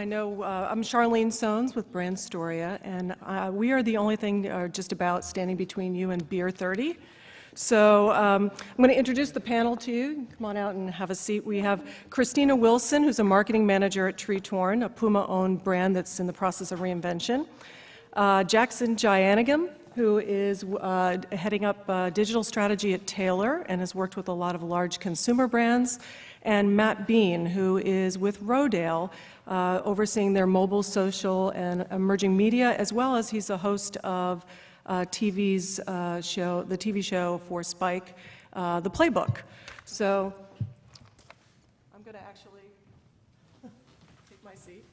I know I'm Sharlene Sones with Brandstoria, and we are the only thing just about standing between you and Beer 30. So I'm going to introduce the panel to you. Come on out and have a seat. We have Christina Wilson, who's a marketing manager at Tretorn, a Puma-owned brand that's in the process of reinvention. Jackson Jeyanayagam, who is heading up digital strategy at Taylor and has worked with a lot of large consumer brands. And Matt Bean, who is with Rodale, overseeing their mobile, social, and emerging media, as well as he's a host of the TV show for Spike, The Playbook. So I'm going to actually take my seat.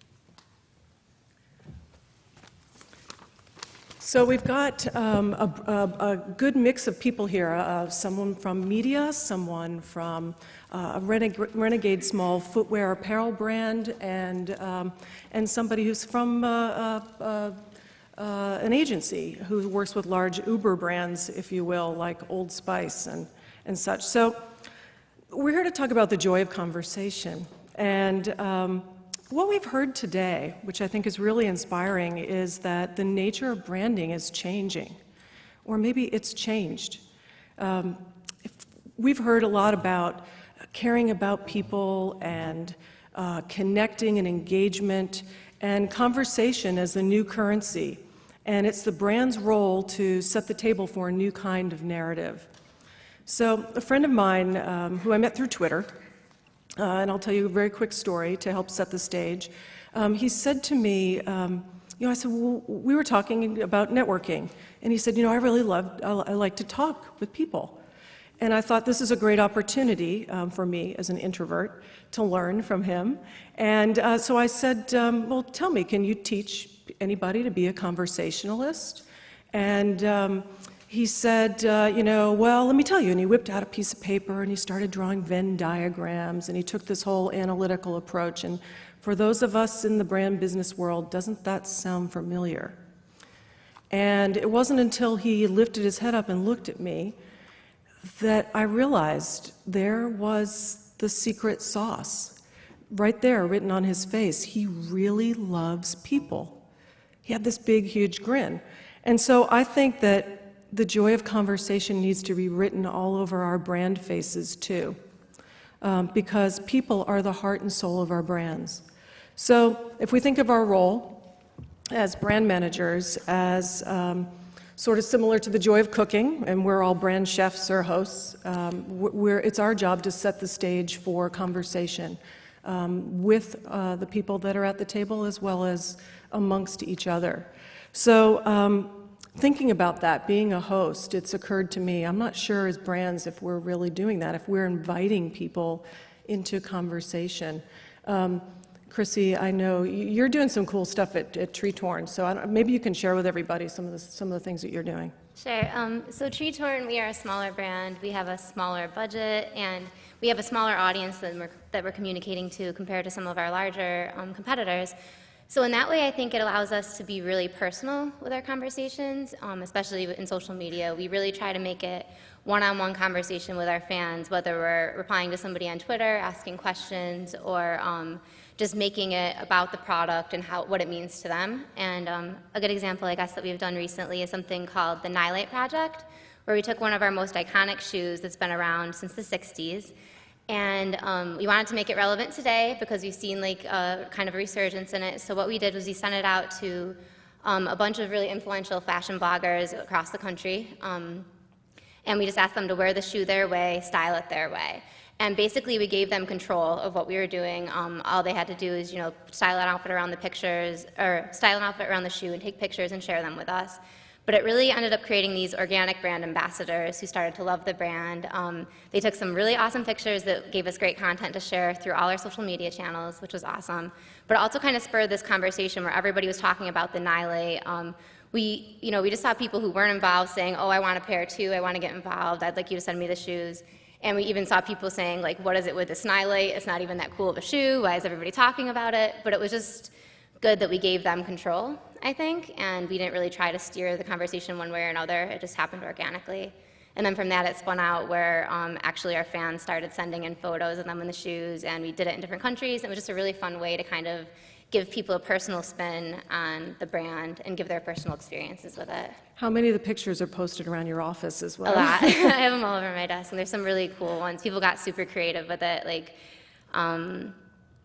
So we've got a good mix of people here, someone from media, someone from a renegade small footwear apparel brand, and somebody who's from an agency who works with large Uber brands, if you will, like Old Spice and such. So we're here to talk about the joy of conversation. And what we've heard today, which I think is really inspiring, is that the nature of branding is changing, or maybe it's changed. We've heard a lot about caring about people and connecting and engagement and conversation as the new currency. And it's the brand's role to set the table for a new kind of narrative. So a friend of mine who I met through Twitter, and I'll tell you a very quick story to help set the stage. He said to me, I said, well, we were talking about networking. And he said, I like to talk with people. And I thought this is a great opportunity for me as an introvert to learn from him. And so I said, well, tell me, can you teach anybody to be a conversationalist? And he said, well, let me tell you. And he whipped out a piece of paper and he started drawing Venn diagrams and he took this whole analytical approach. And for those of us in the brand business world, doesn't that sound familiar? And it wasn't until he lifted his head up and looked at me that I realized there was the secret sauce right there written on his face. He really loves people. He had this big, huge grin. And so I think that the joy of conversation needs to be written all over our brand faces too, because people are the heart and soul of our brands. So if we think of our role as brand managers as sort of similar to the joy of cooking, and we're all brand chefs or hosts, it's our job to set the stage for conversation with the people that are at the table as well as amongst each other. So thinking about that, being a host, it's occurred to me, I'm not sure as brands if we're really doing that, if we're inviting people into conversation. Chrissy, I know you're doing some cool stuff at Tretorn, so maybe you can share with everybody some of the things that you're doing. Sure. So Tretorn, we are a smaller brand. We have a smaller budget, and we have a smaller audience that we're communicating to compared to some of our larger competitors. So in that way, I think it allows us to be really personal with our conversations, especially in social media. We really try to make it one-on-one conversation with our fans, whether we're replying to somebody on Twitter, asking questions, or just making it about the product and what it means to them. And a good example, I guess, that we've done recently is something called the Nylate Project, where we took one of our most iconic shoes that's been around since the 60s, and we wanted to make it relevant today because we've seen like kind of a resurgence in it. So what we did was we sent it out to a bunch of really influential fashion bloggers across the country, and we just asked them to wear the shoe their way, style it their way. And basically, we gave them control of what we were doing. All they had to do is, style an outfit around the pictures, or style an outfit around the shoe and take pictures and share them with us. But it really ended up creating these organic brand ambassadors who started to love the brand. They took some really awesome pictures that gave us great content to share through all our social media channels, which was awesome. But it also kind of spurred this conversation where everybody was talking about the Nylate. We just saw people who weren't involved saying, oh, I want a pair too, I want to get involved, I'd like you to send me the shoes. And we even saw people saying, like, what is it with this Nylate? It's not even that cool of a shoe. Why is everybody talking about it? But it was just good that we gave them control, I think, and we didn't really try to steer the conversation one way or another. It just happened organically. And then from that, it spun out where actually our fans started sending in photos of them in the shoes, and we did it in different countries. It was just a really fun way to kind of give people a personal spin on the brand and give their personal experiences with it. How many of the pictures are posted around your office as well? A lot. I have them all over my desk, and there's some really cool ones. People got super creative with it. Like,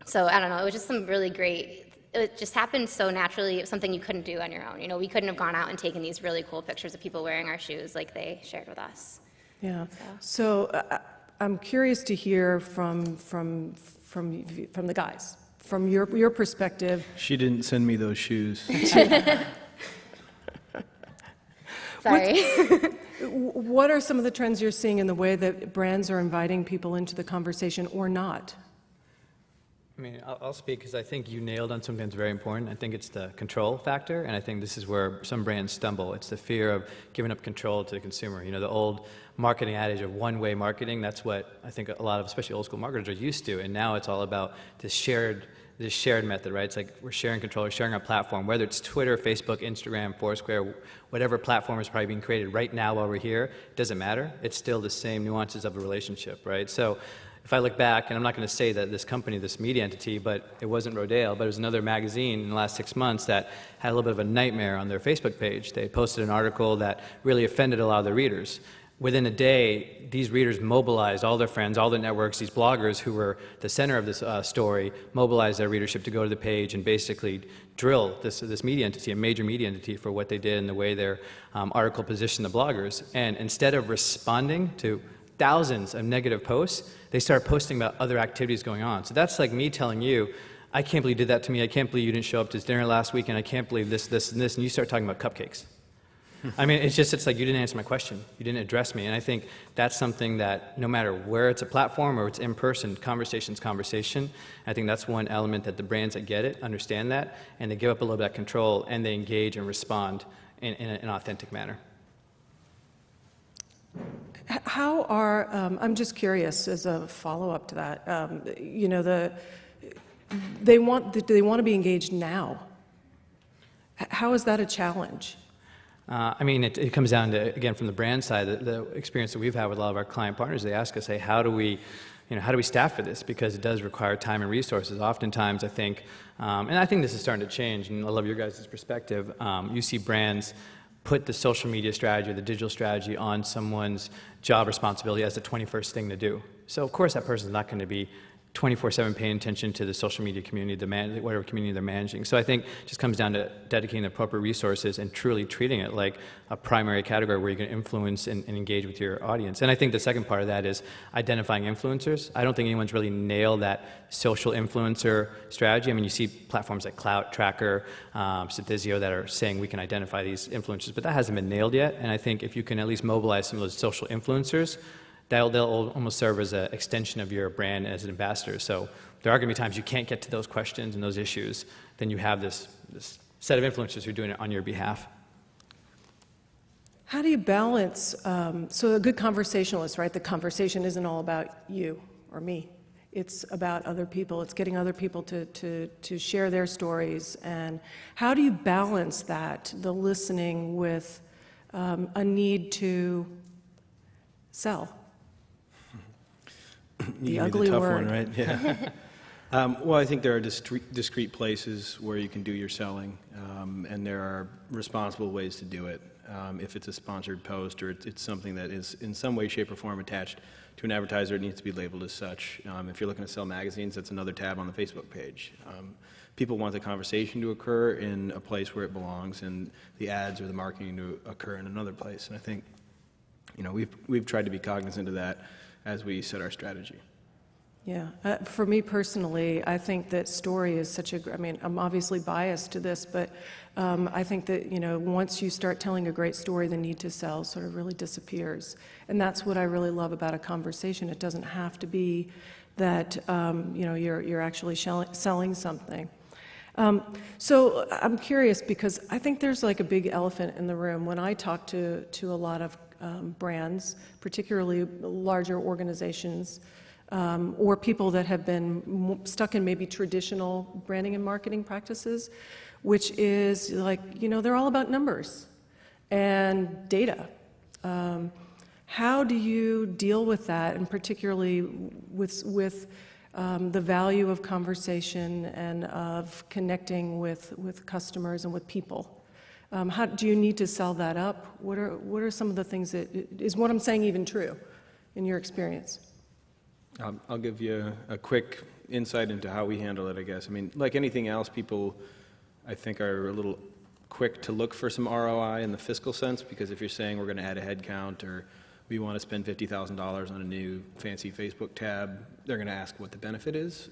so I don't know. It was just some really great. It just happened so naturally. It was something you couldn't do on your own. You know, we couldn't have gone out and taken these really cool pictures of people wearing our shoes like they shared with us. Yeah. So I'm curious to hear from the guys, from your perspective. She didn't send me those shoes. Sorry. What are some of the trends you're seeing in the way that brands are inviting people into the conversation or not? I mean, I'll speak because I think you nailed on something that's very important. I think it's the control factor, and I think this is where some brands stumble. It's the fear of giving up control to the consumer. You know, the old marketing adage of one-way marketing, that's what I think a lot of, especially old-school marketers, are used to, and now it's all about this shared method, right? It's like we're sharing control, we're sharing our platform, whether it's Twitter, Facebook, Instagram, Foursquare, whatever platform is probably being created right now while we're here, it doesn't matter. It's still the same nuances of a relationship, right? So if I look back, and I'm not going to say that this company, this media entity, but it wasn't Rodale, but it was another magazine in the last 6 months that had a little bit of a nightmare on their Facebook page. They posted an article that really offended a lot of their readers. Within a day, these readers mobilized all their friends, all their networks, these bloggers who were the center of this story, mobilized their readership to go to the page and basically drill this media entity, a major media entity, for what they did and the way their article positioned the bloggers. And instead of responding to thousands of negative posts, they started posting about other activities going on. So that's like me telling you, I can't believe you did that to me, I can't believe you didn't show up to dinner last weekend, I can't believe this, this, and this, and you start talking about cupcakes. I mean, it's like you didn't answer my question, you didn't address me, and I think that's something that no matter where it's a platform or it's in person, conversation's conversation. I think that's one element that the brands that get it understand that, and they give up a little bit of control, and they engage and respond in an authentic manner. How are, I'm just curious as a follow-up to that, you know, do they want to be engaged now? How is that a challenge? I mean, it comes down to, again, from the brand side, the experience that we've had with a lot of our client partners. They ask us, hey, how do we staff for this? Because it does require time and resources. Oftentimes, I think, and I think this is starting to change, and I love your guys' perspective, you see brands put the social media strategy or the digital strategy on someone's job responsibility as the 21st thing to do. So, of course, that person's not going to be 24/7 paying attention to the social media community, whatever community they're managing. So I think it just comes down to dedicating the appropriate resources and truly treating it like a primary category where you can influence and engage with your audience. And I think the second part of that is identifying influencers. I don't think anyone's really nailed that social influencer strategy. I mean, you see platforms like Clout, Tracker, Statisio that are saying we can identify these influencers, but that hasn't been nailed yet. And I think if you can at least mobilize some of those social influencers, they'll almost serve as an extension of your brand as an ambassador. So there are going to be times you can't get to those questions and those issues. Then you have this set of influencers who are doing it on your behalf. How do you balance, so a good conversationalist, right? The conversation isn't all about you or me. It's about other people. It's getting other people to share their stories. And how do you balance that, the listening, with a need to sell? The ugly tough word. one, right? Yeah. Well, I think there are discrete places where you can do your selling, and there are responsible ways to do it. If it's a sponsored post or it's something that is in some way, shape, or form attached to an advertiser, it needs to be labeled as such. If you're looking to sell magazines, that's another tab on the Facebook page. People want the conversation to occur in a place where it belongs, and the ads or the marketing to occur in another place. And I think, you know, we've tried to be cognizant of that as we set our strategy. Yeah, for me personally, I think that story is such a, I mean, I'm obviously biased to this, but I think that, you know, once you start telling a great story, the need to sell sort of really disappears. And that's what I really love about a conversation. It doesn't have to be that, you know, you're actually selling something. So I'm curious because I think there's like a big elephant in the room. When I talk to a lot of brands, particularly larger organizations, or people that have been stuck in maybe traditional branding and marketing practices, which is like, you know, they're all about numbers and data. How do you deal with that, and particularly with the value of conversation and of connecting with customers and with people. How do you need to sell that up? What are some of the things that, is what I'm saying even true in your experience? I'll give you a quick insight into how we handle it, I guess. I mean, like anything else, people, I think, are a little quick to look for some ROI in the fiscal sense, because if you're saying we're going to add a head count or we want to spend $50,000 on a new fancy Facebook tab, they're going to ask what the benefit is.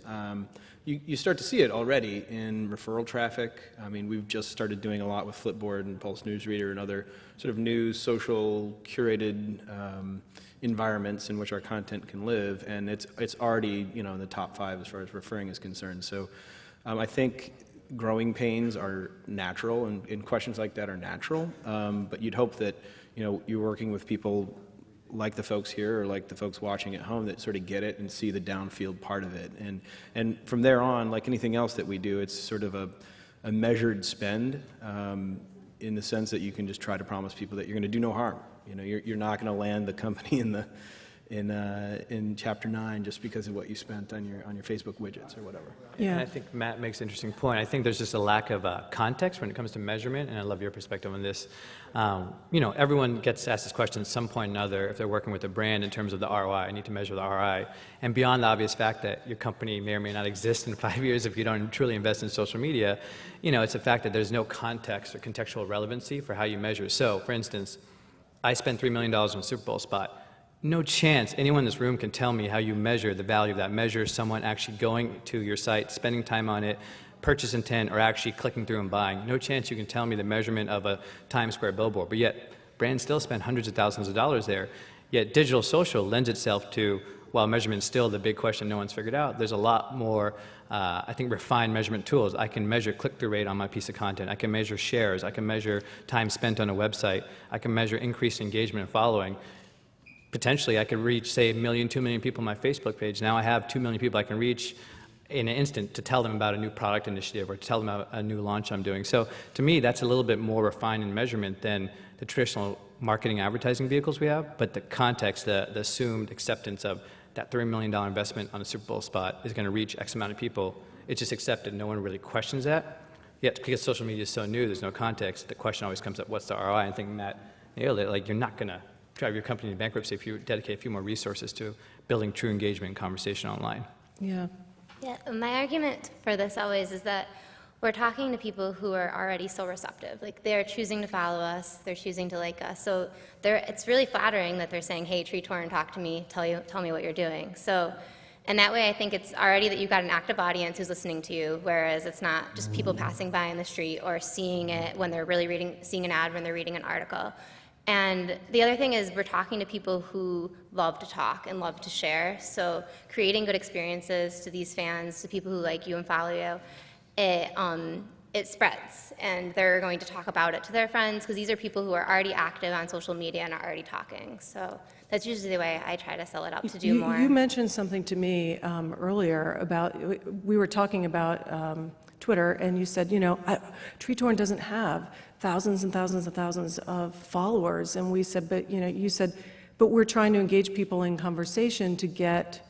You start to see it already in referral traffic. I mean, we've just started doing a lot with Flipboard and Pulse Newsreader and other sort of news, social, curated environments in which our content can live, and it's already, you know, in the top 5 as far as referring is concerned. So I think growing pains are natural, and questions like that are natural, but you'd hope that, you know, you're working with people like the folks here or like the folks watching at home that sort of get it and see the downfield part of it. And from there on, like anything else that we do, it's sort of a measured spend in the sense that you can just try to promise people that you're going to do no harm. You know, you're not going to land the company in Chapter 9 just because of what you spent on your Facebook widgets or whatever. Yeah. And I think Matt makes an interesting point. I think there's just a lack of context when it comes to measurement, and I love your perspective on this. You know, everyone gets asked this question at some point or another if they're working with a brand in terms of the ROI. I need to measure the ROI. And beyond the obvious fact that your company may or may not exist in 5 years if you don't truly invest in social media, you know, it's a fact that there's no context or contextual relevancy for how you measure. So, for instance, I spent $3 million on a Super Bowl spot. No chance anyone in this room can tell me how you measure the value of that. Measure someone actually going to your site, spending time on it, purchase intent, or actually clicking through and buying. No chance you can tell me the measurement of a Times Square billboard. But yet, brands still spend hundreds of thousands of dollars there. Yet digital social lends itself to, while measurement is still the big question no one's figured out, there's a lot more, I think, refined measurement tools. I can measure click-through rate on my piece of content. I can measure shares. I can measure time spent on a website. I can measure increased engagement and following. Potentially, I could reach, say, 1 million, 2 million people on my Facebook page. Now I have 2 million people I can reach in an instant to tell them about a new product initiative or to tell them about a new launch I'm doing. So to me, that's a little bit more refined in measurement than the traditional marketing advertising vehicles we have. But the context, the assumed acceptance of that $3 million investment on a Super Bowl spot is going to reach X amount of people, it's just accepted. No one really questions that. Yet because social media is so new, there's no context, the question always comes up, what's the ROI? I think Matt nailed it. Like, you're not going to drive your company into bankruptcy if you dedicate a few more resources to building true engagement and conversation online. Yeah. Yeah, my argument for this always is that we're talking to people who are already so receptive. Like, they're choosing to follow us, they're choosing to like us. So it's really flattering that they're saying, hey, Tretorn, talk to me, tell me what you're doing. So, and that way I think it's already that you've got an active audience who's listening to you, whereas it's not just people passing by in the street or seeing it when they're really seeing an ad when they're reading an article. And the other thing is we're talking to people who love to talk and love to share. So creating good experiences to these fans, to people who like you and follow you, it spreads. And they're going to talk about it to their friends because these are people who are already active on social media and are already talking. So that's usually the way I try to sell it up to do more. You mentioned something to me earlier about, we were talking about Twitter, and you said, you know, Tretorn doesn't have thousands and thousands and thousands of followers, and we said, but you know, you said, but we're trying to engage people in conversation to get,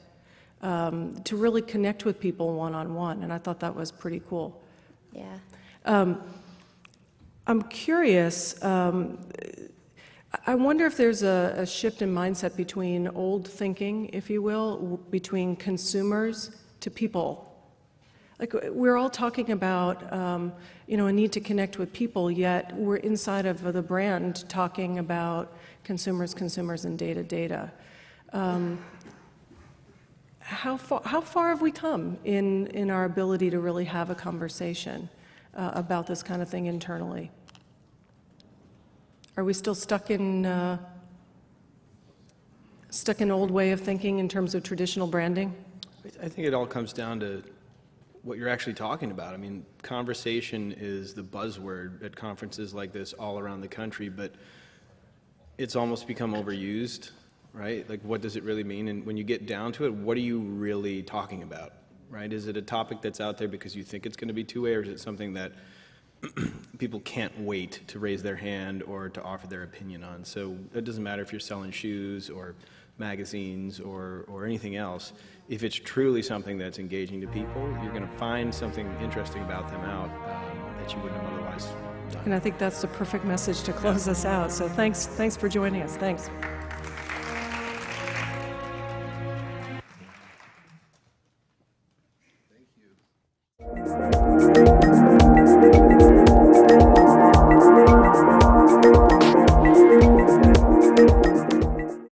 to really connect with people one-on-one, and I thought that was pretty cool. Yeah. I'm curious, I wonder if there's a shift in mindset between old thinking, if you will, between consumers to people. Like, we're all talking about, you know, a need to connect with people, yet we're inside of the brand talking about consumers, and data. How far have we come in our ability to really have a conversation about this kind of thing internally? Are we still stuck in an old way of thinking in terms of traditional branding? I think it all comes down to what you're actually talking about. I mean, conversation is the buzzword at conferences like this all around the country, but it's almost become overused, right? Like, what does it really mean? And when you get down to it, what are you really talking about, right? Is it a topic that's out there because you think it's going to be two-way, or is it something that people can't wait to raise their hand or to offer their opinion on? So it doesn't matter if you're selling shoes or magazines or anything else, if it's truly something that's engaging to people, you're going to find something interesting about them out that you wouldn't have otherwise done. And I think that's the perfect message to close us out. So thanks for joining us. Thanks.